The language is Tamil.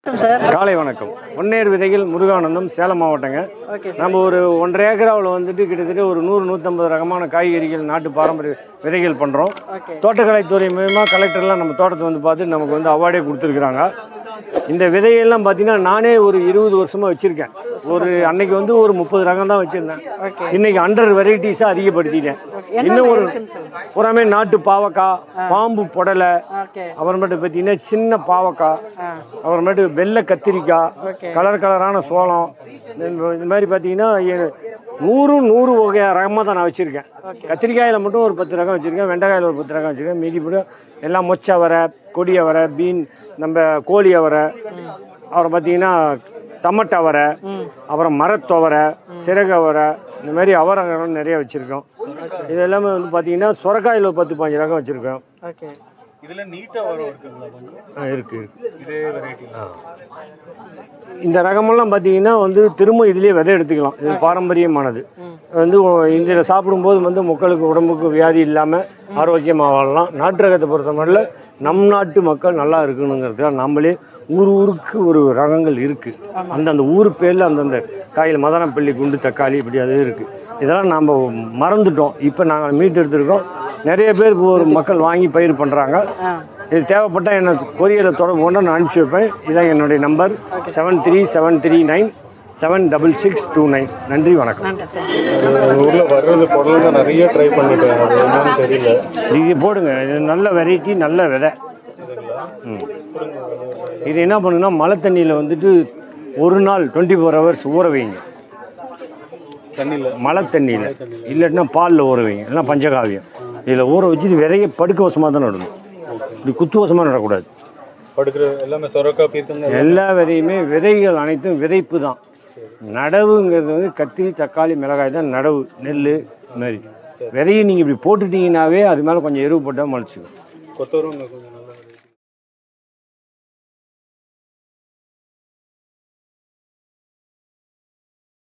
காலை வணக்கம். பொன்னேர் விதைகள் முருகானந்தம், சேலம் மாவட்டங்க. நம்ம ஒரு 1.5 ஏக்கராவில் வந்துட்டு கிட்டத்தட்ட ஒரு 100-150 ரகமான காய்கறிகள், நாட்டு பாரம்பரிய விதைகள் பண்ணுறோம். தோட்டக்கலைத்துறை மூலமாக கலெக்டர்லாம் நம்ம தோட்டத்தை வந்து பார்த்து நமக்கு வந்து அவார்டே கொடுத்துருக்குறாங்க. இந்த விதையெல்லாம் பார்த்தீங்கன்னா நானே ஒரு 20 வருஷமாக வச்சுருக்கேன். அன்னைக்கு வந்து ஒரு 30 ரகம் தான் வச்சுருந்தேன். இன்னைக்கு 100 வெரைட்டிஸாக அதிகப்படுத்திட்டேன். இன்னும் புறமே நாட்டு பாவக்காய், பாம்பு புடலை, அப்புறமேட்டு பார்த்தீங்கன்னா சின்ன பாவக்காய், அப்புறமேட்டு வெள்ளை கத்திரிக்காய், கலரான சோளம், இந்த மாதிரி பார்த்தீங்கன்னா 100 வகை ரகமாக தான் நான் வச்சுருக்கேன். கத்திரிக்காயில் மட்டும் ஒரு 10 ரகம் வச்சுருக்கேன், வெண்டைக்காயில் ஒரு 10 ரகம் வச்சுருக்கேன். மீதி போட்டு எல்லாம் மொச்சை அவரை, கொடி அவரை, பீன், நம்ம கோழி அவரை, அப்புறம் பார்த்தீங்கன்னா டமட்டை அவரை, அப்புறம் மரத்தவரை, சிறகு அவரை, இந்த மாதிரி அவரை நிறைய வச்சுருக்கோம். இது எல்லாமே வந்து பார்த்தீங்கன்னா சுரக்காயில் ஒரு 10-15 ரகம் வச்சுருக்கோம். இருக்கு. இந்த ரகமெல்லாம் பார்த்தீங்கன்னா வந்து திரும்ப இதுலேயே விதை எடுத்துக்கலாம். இது பாரம்பரியமானது. வந்து இதில் சாப்பிடும்போது வந்து மக்களுக்கு உடம்புக்கு வியாதி இல்லாமல் ஆரோக்கியமாக வாழலாம். நாட்டு ரகத்தை பொறுத்த மாதிரில நம் நாட்டு மக்கள் நல்லா இருக்கணுங்கிறதுக்காக நம்மளே ஊருக்கு ஒரு ரகங்கள் இருக்குது. அந்தந்த ஊர் பேரில் அந்தந்த காயில் மதனப்பள்ளி, குண்டு தக்காளி, இப்படி அது இருக்குது. இதெல்லாம் நாம் மறந்துட்டோம். இப்போ நாங்கள் மீட்டு எடுத்துருக்கோம். நிறைய பேர் ஒரு மக்கள் வாங்கி பயிர் பண்ணுறாங்க. இது தேவைப்பட்டால் என்ன கொரியரில் தொடர்பு கொண்டு நான் அனுப்பிச்சி வைப்பேன். இதான் என்னுடைய நம்பர் 7373976629. நன்றி, வணக்கம். ஊரில் வர்றது பொருள் தான் நிறைய ட்ரை பண்ணிட்டேன், அது என்னன்னு தெரியல. இது போடுங்க, இது நல்ல வெரைட்டி, நல்ல விதை. இது என்ன பண்ணுன்னா மழை தண்ணியில் வந்துட்டு ஒரு நாள் 24 ஹவர்ஸ் ஊற வைங்க. மழை தண்ணியில் இல்லைன்னா பாலில் ஊற வைங்க, இல்லைன்னா பஞ்சகாவியம். இதில் ஊற வச்சுட்டு விதையை படுக்க வசமாக தான் நடணும். இப்படி குத்து வசமாக நடக்கூடாது. படுக்கிற எல்லாமே சொரக்கா பீர்த்தங்க எல்லா விதையுமே, விதைகள் அனைத்தும் விதைப்பு தான். நடவுங்கிறது வந்து கத்திரி, தக்காளி, மிளகாய் தான் நடவு. நெல் மாதிரி விதையை நீங்கள் இப்படி போட்டுட்டீங்கன்னாவே அது மேலே கொஞ்சம் எருவு போட்டால் முளைச்சிக்கும். கொத்தவரும்